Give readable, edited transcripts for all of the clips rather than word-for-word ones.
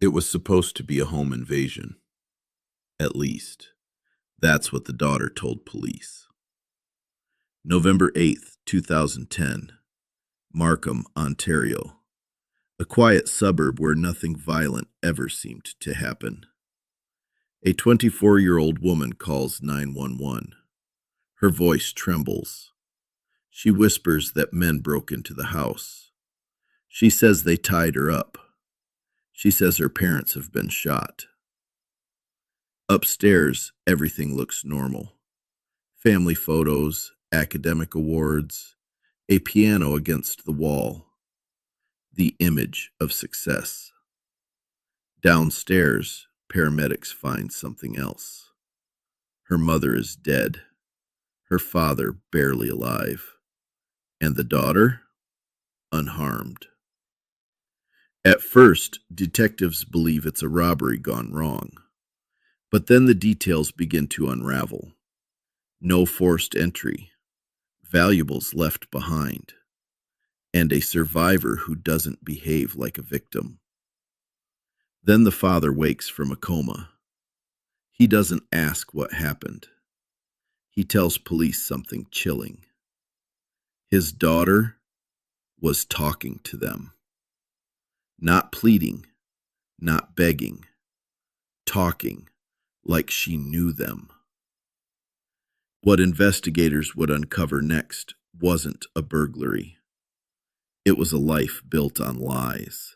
It was supposed to be a home invasion. At least, that's what the daughter told police. November 8th, 2010, Markham, Ontario. A quiet suburb where nothing violent ever seemed to happen. A 24-year-old woman calls 911. Her voice trembles. She whispers that men broke into the house. She says they tied her up. She says her parents have been shot. Upstairs, everything looks normal. Family photos, academic awards, a piano against the wall. The image of success. Downstairs, paramedics find something else. Her mother is dead. Her father barely alive. And the daughter? Unharmed. At first, detectives believe it's a robbery gone wrong. But then the details begin to unravel. No forced entry, valuables left behind, and a survivor who doesn't behave like a victim. Then the father wakes from a coma. He doesn't ask what happened. He tells police something chilling. His daughter was talking to them. Not pleading, not begging, talking like she knew them. What investigators would uncover next wasn't a burglary. It was a life built on lies.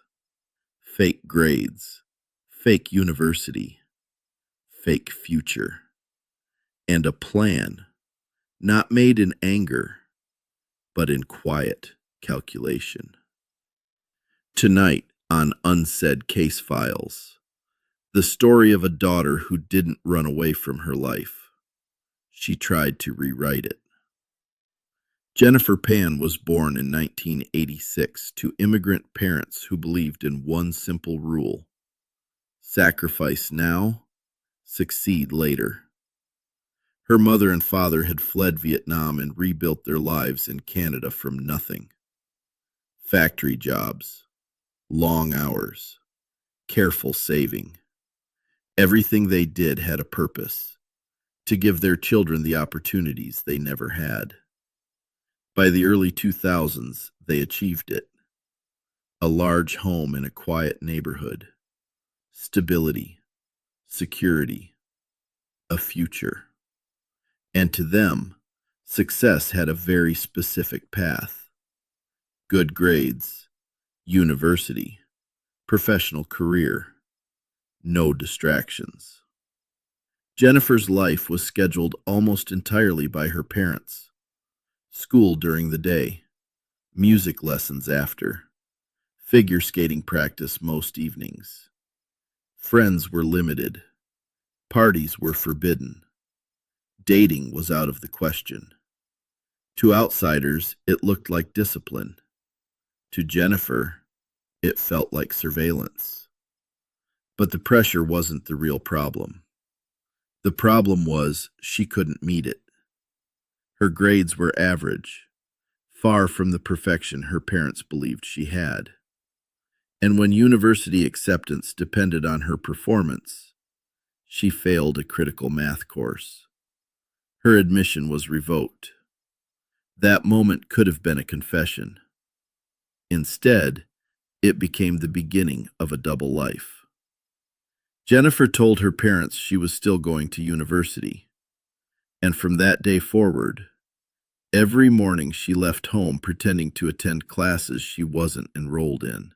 Fake grades, fake university, fake future, and a plan not made in anger, but in quiet calculation. Tonight on Unsaid Case Files, the story of a daughter who didn't run away from her life. She tried to rewrite it. Jennifer Pan was born in 1986 to immigrant parents who believed in one simple rule: sacrifice now, succeed later. Her mother and father had fled Vietnam and rebuilt their lives in Canada from nothing. Factory jobs, long hours, careful saving. Everything they did had a purpose: to give their children the opportunities they never had. By the early 2000s, they achieved it. A large home in a quiet neighborhood, stability, security, a future. And to them, success had a very specific path: good grades, university, professional career, no distractions. Jennifer's life was scheduled almost entirely by her parents. School during the day, music lessons after, figure skating practice most evenings. Friends were limited. Parties were forbidden. Dating was out of the question. To outsiders, it looked like discipline. To Jennifer, it felt like surveillance. But the pressure wasn't the real problem. The problem was she couldn't meet it. Her grades were average, far from the perfection her parents believed she had. And when university acceptance depended on her performance, she failed a critical math course. Her admission was revoked. That moment could have been a confession. Instead, it became the beginning of a double life. Jennifer told her parents she was still going to university, and from that day forward, every morning she left home pretending to attend classes she wasn't enrolled in.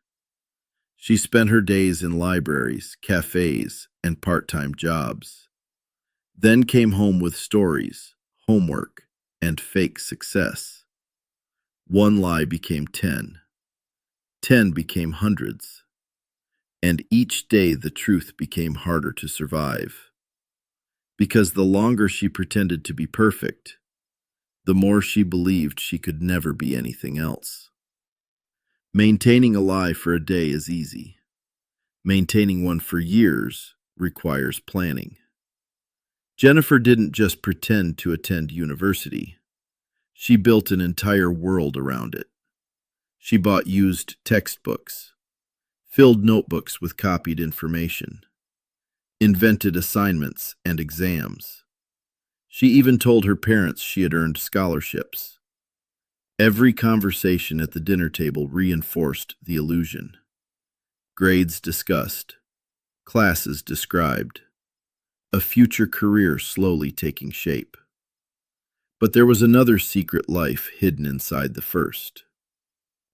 She spent her days in libraries, cafes, and part-time jobs. Then came home with stories, homework, and fake success. One lie became 10. 10 became hundreds. And each day the truth became harder to survive. Because the longer she pretended to be perfect, the more she believed she could never be anything else. Maintaining a lie for a day is easy. Maintaining one for years requires planning. Jennifer didn't just pretend to attend university. She built an entire world around it. She bought used textbooks, filled notebooks with copied information, invented assignments and exams. She even told her parents she had earned scholarships. Every conversation at the dinner table reinforced the illusion. Grades discussed, classes described, a future career slowly taking shape. But there was another secret life hidden inside the first.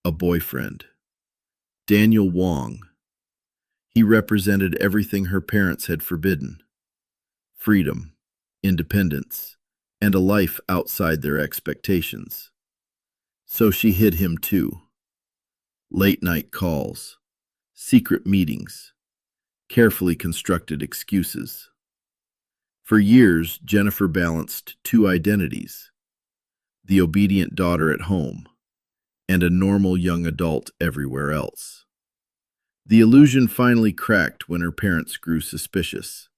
A boyfriend. Daniel Wong. He represented everything her parents had forbidden. Freedom, independence, and a life outside their expectations. So she hid him too. Late-night calls, secret meetings, carefully constructed excuses. For years, Jennifer balanced two identities, the obedient daughter at home and a normal young adult everywhere else. The illusion finally cracked when her parents grew suspicious.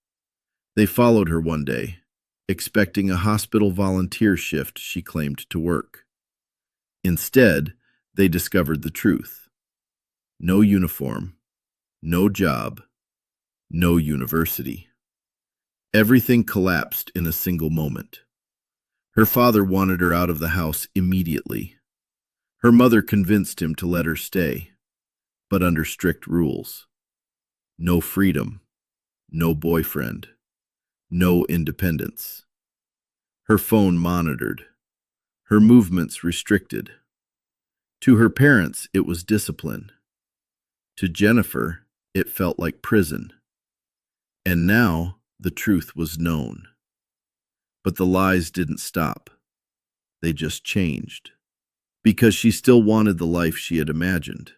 They followed her one day, expecting a hospital volunteer shift she claimed to work. Instead, they discovered the truth. No uniform, no job, no university. Everything collapsed in a single moment. Her father wanted her out of the house immediately. Her mother convinced him to let her stay, but under strict rules. No freedom, no boyfriend, no independence. Her phone monitored, her movements restricted. To her parents, it was discipline. To Jennifer, it felt like prison. And now, the truth was known. But the lies didn't stop. They just changed. Because she still wanted the life she had imagined.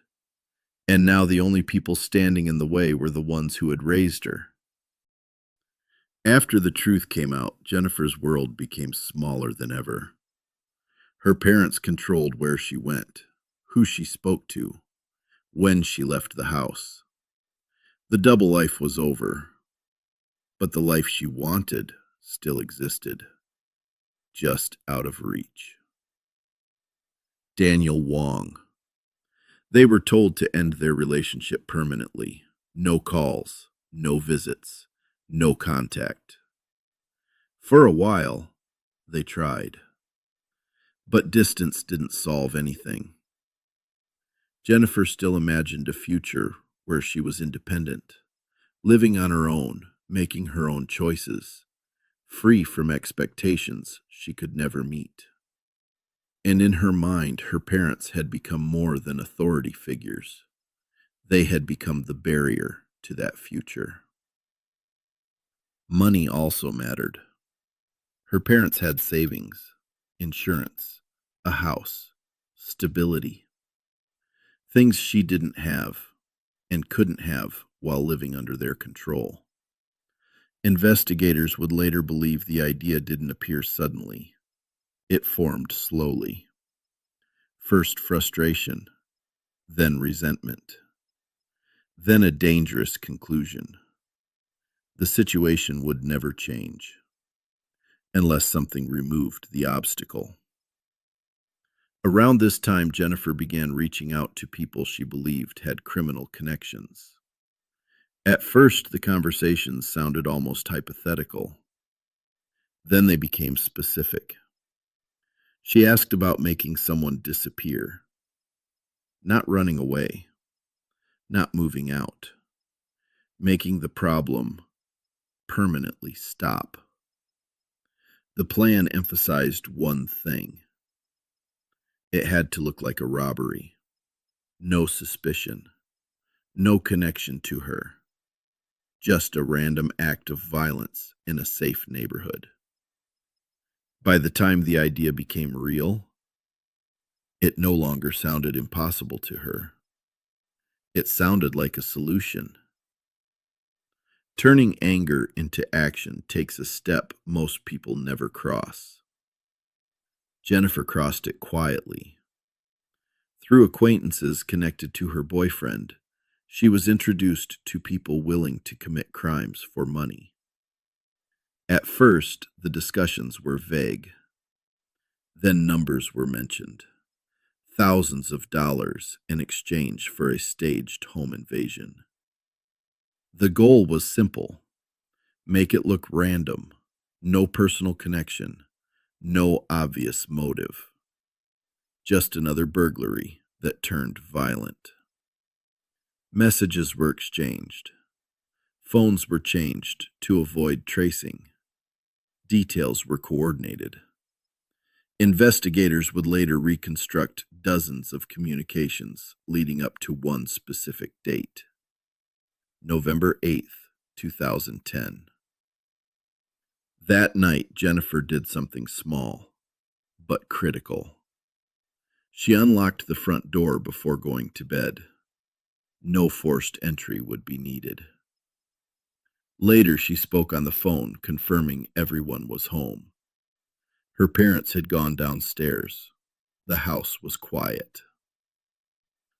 And now the only people standing in the way were the ones who had raised her. After the truth came out, Jennifer's world became smaller than ever. Her parents controlled where she went, who she spoke to, when she left the house. The double life was over. But the life she wanted still existed, just out of reach. Daniel Wong. They were told to end their relationship permanently. No calls, no visits, no contact. For a while, they tried. But distance didn't solve anything. Jennifer still imagined a future where she was independent, living on her own, making her own choices, free from expectations she could never meet. And in her mind, her parents had become more than authority figures. They had become the barrier to that future. Money also mattered. Her parents had savings, insurance, a house, stability. Things she didn't have and couldn't have while living under their control. Investigators would later believe the idea didn't appear suddenly. It formed slowly. First frustration, then resentment, then a dangerous conclusion. The situation would never change, unless something removed the obstacle. Around this time, Jennifer began reaching out to people she believed had criminal connections. At first, the conversations sounded almost hypothetical. Then they became specific. She asked about making someone disappear, not running away, not moving out, making the problem permanently stop. The plan emphasized one thing. It had to look like a robbery. No suspicion, no connection to her. Just a random act of violence in a safe neighborhood. By the time the idea became real, it no longer sounded impossible to her. It sounded like a solution. Turning anger into action takes a step most people never cross. Jennifer crossed it quietly. Through acquaintances connected to her boyfriend, she was introduced to people willing to commit crimes for money. At first, the discussions were vague. Then numbers were mentioned. thousands of dollars in exchange for a staged home invasion. The goal was simple: make it look random, no personal connection, no obvious motive. Just another burglary that turned violent. Messages were exchanged. Phones were changed to avoid tracing. Details were coordinated. Investigators would later reconstruct dozens of communications leading up to one specific date: November 8th, 2010. That night, Jennifer did something small, but critical. She unlocked the front door before going to bed. No forced entry would be needed. Later, she spoke on the phone, confirming everyone was home. Her parents had gone downstairs. The house was quiet.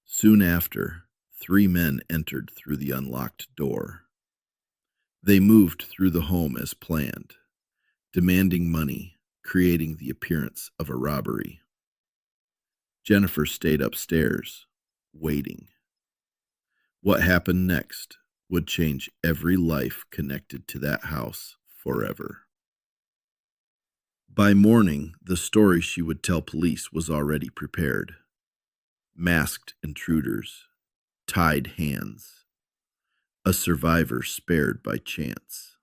Soon after, 3 men entered through the unlocked door. They moved through the home as planned, demanding money, creating the appearance of a robbery. Jennifer stayed upstairs, waiting. What happened next would change every life connected to that house forever. By morning, the story she would tell police was already prepared. Masked intruders, tied hands, a survivor spared by chance.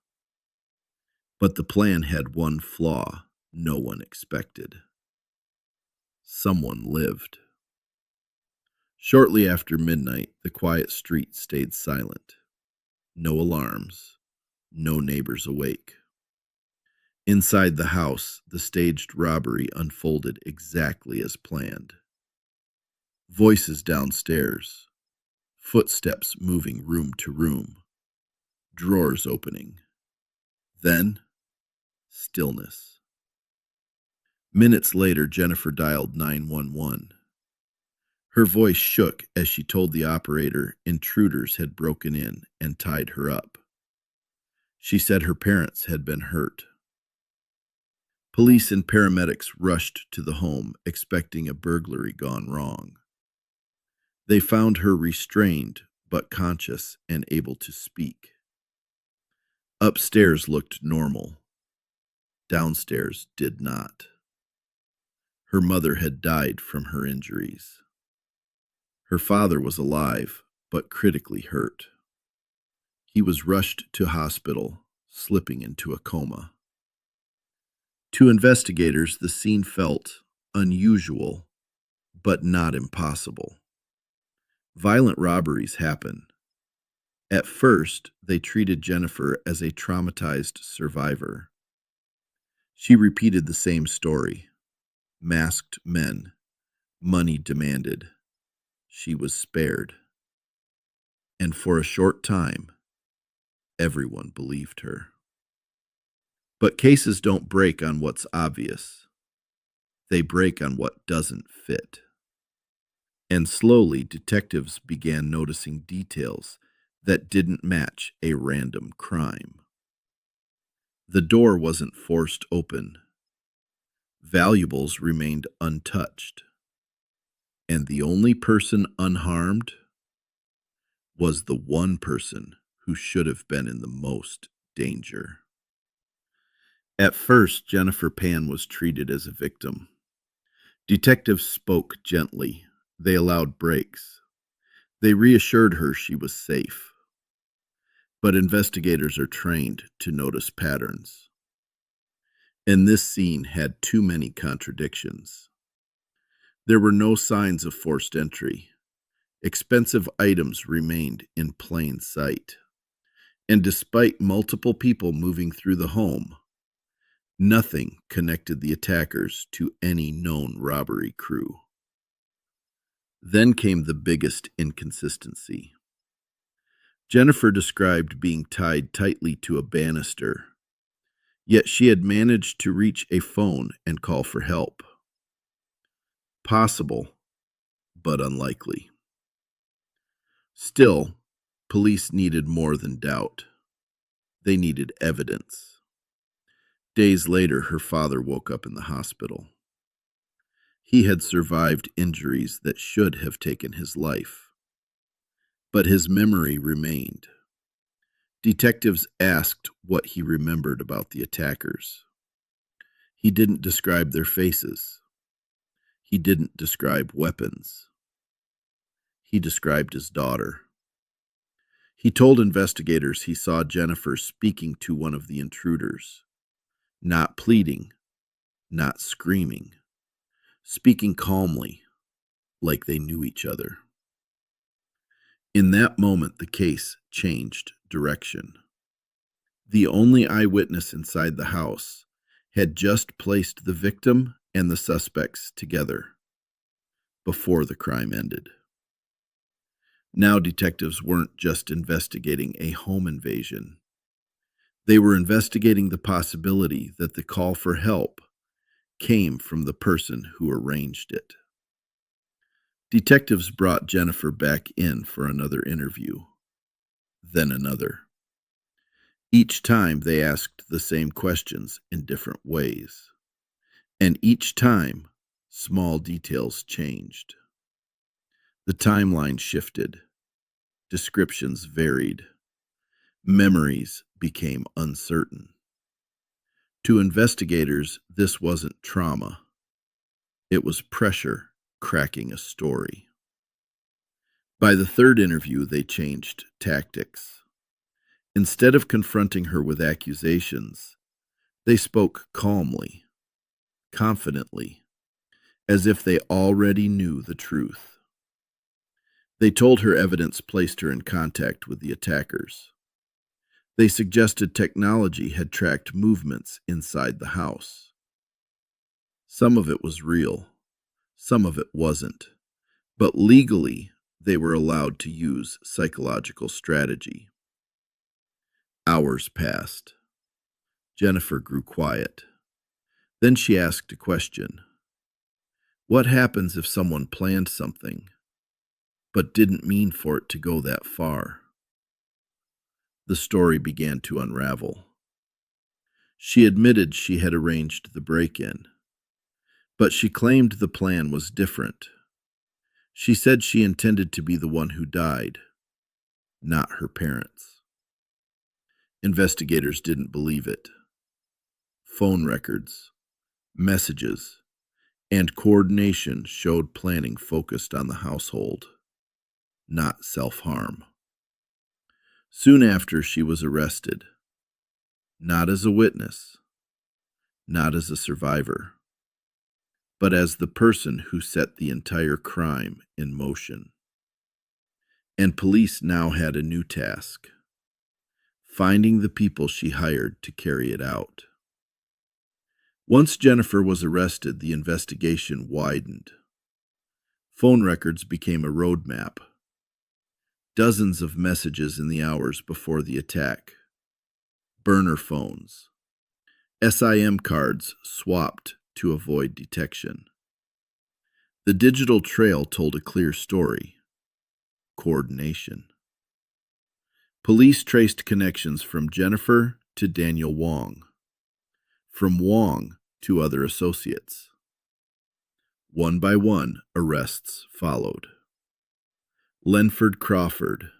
But the plan had one flaw no one expected. Someone lived. Shortly after midnight, the quiet street stayed silent. No alarms, no neighbors awake. Inside the house, the staged robbery unfolded exactly as planned. Voices downstairs, footsteps moving room to room, drawers opening. Then, stillness. Minutes later, Jennifer dialed 911. Her voice shook as she told the operator intruders had broken in and tied her up. She said her parents had been hurt. Police and paramedics rushed to the home, expecting a burglary gone wrong. They found her restrained, but conscious and able to speak. Upstairs looked normal. Downstairs did not. Her mother had died from her injuries. Her father was alive, but critically hurt. He was rushed to hospital, slipping into a coma. To investigators, the scene felt unusual, but not impossible. Violent robberies happen. At first, they treated Jennifer as a traumatized survivor. She repeated the same story: masked men, money demanded. She was spared. And for a short time, everyone believed her. But cases don't break on what's obvious. They break on what doesn't fit. And slowly, detectives began noticing details that didn't match a random crime. The door wasn't forced open. Valuables remained untouched. And the only person unharmed was the one person who should have been in the most danger. At first, Jennifer Pan was treated as a victim. Detectives spoke gently. They allowed breaks. They reassured her she was safe. But investigators are trained to notice patterns. And this scene had too many contradictions. There were no signs of forced entry. Expensive items remained in plain sight. And despite multiple people moving through the home, nothing connected the attackers to any known robbery crew. Then came the biggest inconsistency. Jennifer described being tied tightly to a banister, yet she had managed to reach a phone and call for help. Possible, but unlikely. Still, police needed more than doubt. They needed evidence. Days later, her father woke up in the hospital. He had survived injuries that should have taken his life, but his memory remained. Detectives asked what he remembered about the attackers. He didn't describe their faces. He didn't describe weapons. He described his daughter. He told investigators he saw Jennifer speaking to one of the intruders, not pleading, not screaming, speaking calmly, like they knew each other. In that moment, the case changed direction. The only eyewitness inside the house had just placed the victim and the suspects together before the crime ended. Now detectives weren't just investigating a home invasion. They were investigating the possibility that the call for help came from the person who arranged it. Detectives brought Jennifer back in for another interview, then another. Each time they asked the same questions in different ways, and each time small details changed. The timeline shifted, descriptions varied, memories became uncertain. To investigators, this wasn't trauma. It was pressure cracking a story. By the third interview, they changed tactics. Instead of confronting her with accusations, they spoke calmly, confidently, as if they already knew the truth. They told her evidence placed her in contact with the attackers. They suggested technology had tracked movements inside the house. Some of it was real, some of it wasn't, but legally they were allowed to use psychological strategy. Hours passed. Jennifer grew quiet. Then she asked a question. What happens if someone planned something, but didn't mean for it to go that far? The story began to unravel. She admitted she had arranged the break-in, but she claimed the plan was different. She said she intended to be the one who died, not her parents. Investigators didn't believe it. Phone records, messages, and coordination showed planning focused on the household, not self-harm. Soon after, she was arrested, not as a witness, not as a survivor, but as the person who set the entire crime in motion. And police now had a new task: finding the people she hired to carry it out. Once Jennifer was arrested, the investigation widened. Phone records became a roadmap. Dozens of messages in the hours before the attack. Burner phones. SIM cards swapped to avoid detection. The digital trail told a clear story: coordination. Police traced connections from Jennifer to Daniel Wong, from Wong to other associates. One by one, arrests followed. Lenford Crawford,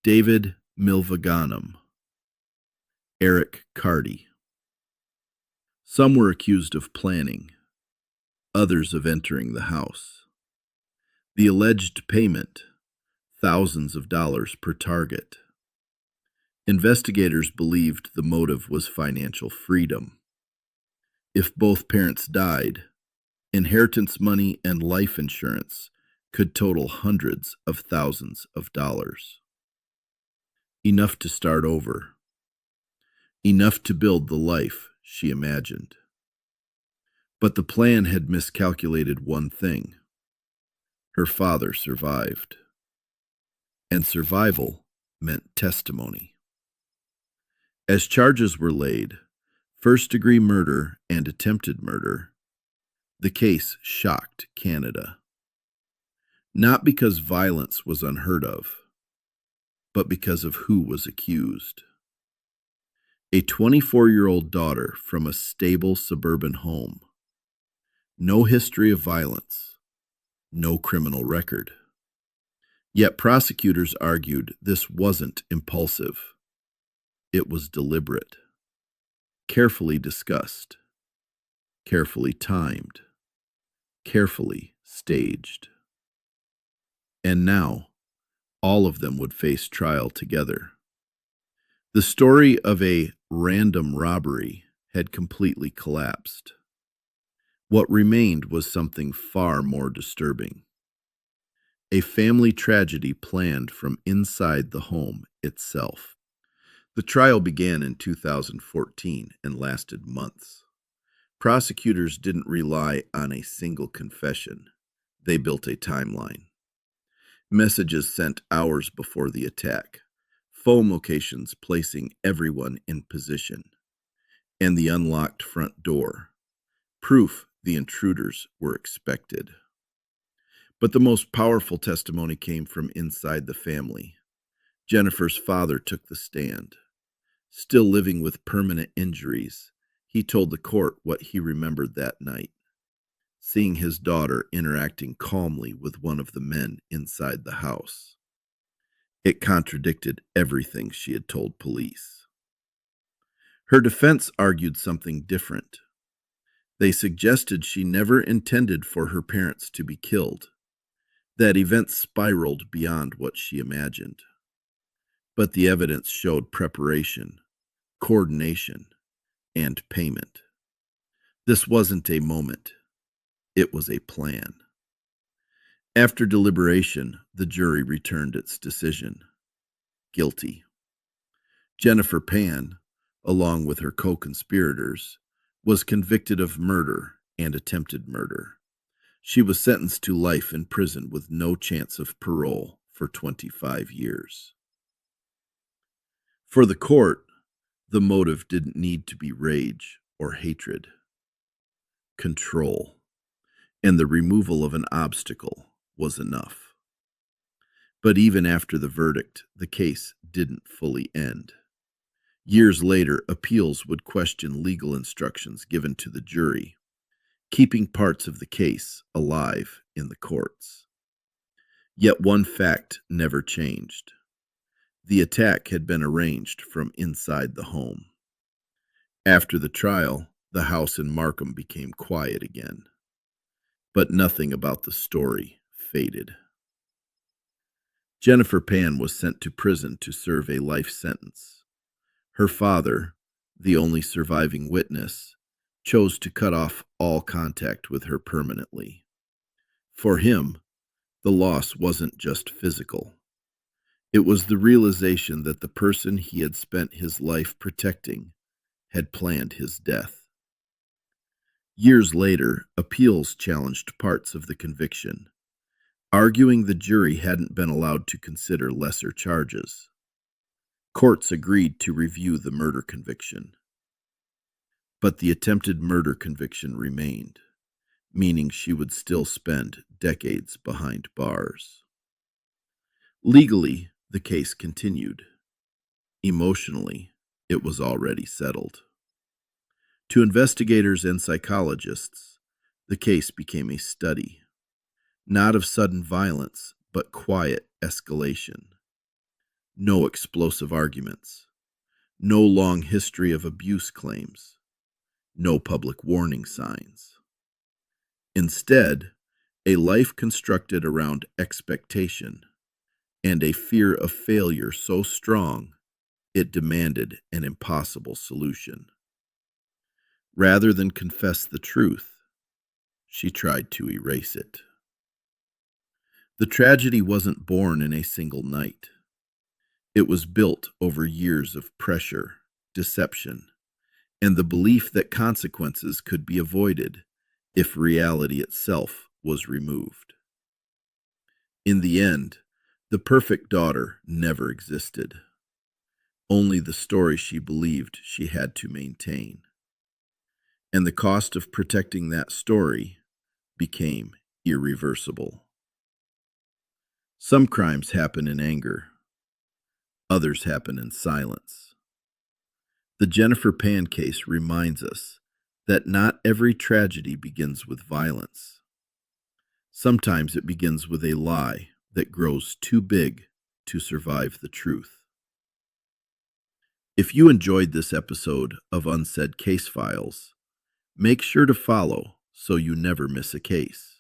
David Milvaganam, Eric Carty. Some were accused of planning, others of entering the house. The alleged payment, thousands of dollars per target. Investigators believed the motive was financial freedom. If both parents died, inheritance money and life insurance could total hundreds of thousands of dollars. Enough to start over. Enough to build the life she imagined. But the plan had miscalculated one thing. Her father survived. And survival meant testimony. As charges were laid, first-degree murder and attempted murder, the case shocked Canada. Not because violence was unheard of, but because of who was accused. A 24-year-old daughter from a stable suburban home, No history of violence, no criminal record. Yet prosecutors argued this wasn't impulsive. It was deliberate, carefully discussed, carefully timed, carefully staged. And now, all of them would face trial together. The story of a random robbery had completely collapsed. What remained was something far more disturbing. A family tragedy planned from inside the home itself. The trial began in 2014 and lasted months. Prosecutors didn't rely on a single confession. They built a timeline. Messages sent hours before the attack, phone locations placing everyone in position, and the unlocked front door, proof the intruders were expected. But the most powerful testimony came from inside the family. Jennifer's father took the stand. Still living with permanent injuries, he told the court what he remembered that night, seeing his daughter interacting calmly with one of the men inside the house. It contradicted everything she had told police. Her defense argued something different. They suggested she never intended for her parents to be killed, that events spiraled beyond what she imagined. But the evidence showed preparation, coordination, and payment. This wasn't a moment. It was a plan. After deliberation, the jury returned its decision. Guilty. Jennifer Pan, along with her co-conspirators, was convicted of murder and attempted murder. She was sentenced to life in prison with no chance of parole for 25 years. For the court, the motive didn't need to be rage or hatred. Control and the removal of an obstacle was enough. But even after the verdict, the case didn't fully end. Years later, appeals would question legal instructions given to the jury, keeping parts of the case alive in the courts. Yet one fact never changed. The attack had been arranged from inside the home. After the trial, the house in Markham became quiet again. But nothing about the story faded. Jennifer Pan was sent to prison to serve a life sentence. Her father, the only surviving witness, chose to cut off all contact with her permanently. For him, the loss wasn't just physical. It was the realization that the person he had spent his life protecting had planned his death. Years later, appeals challenged parts of the conviction, arguing the jury hadn't been allowed to consider lesser charges. Courts agreed to review the murder conviction. But the attempted murder conviction remained, meaning she would still spend decades behind bars. Legally, the case continued. Emotionally, it was already settled. To investigators and psychologists, the case became a study, not of sudden violence, but quiet escalation. No explosive arguments, no long history of abuse claims, no public warning signs. Instead, a life constructed around expectation and a fear of failure so strong it demanded an impossible solution. Rather than confess the truth, she tried to erase it. The tragedy wasn't born in a single night. It was built over years of pressure, deception, and the belief that consequences could be avoided if reality itself was removed. In the end, the perfect daughter never existed. Only the story she believed she had to maintain. And the cost of protecting that story became irreversible. Some crimes happen in anger. Others happen in silence. The Jennifer Pan case reminds us that not every tragedy begins with violence. Sometimes it begins with a lie that grows too big to survive the truth. If you enjoyed this episode of Unsaid Case Files, make sure to follow so you never miss a case.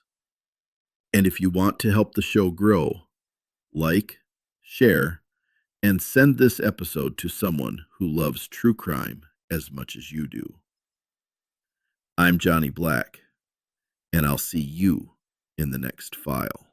And if you want to help the show grow, like, share, and send this episode to someone who loves true crime as much as you do. I'm Johnny Black, and I'll see you in the next file.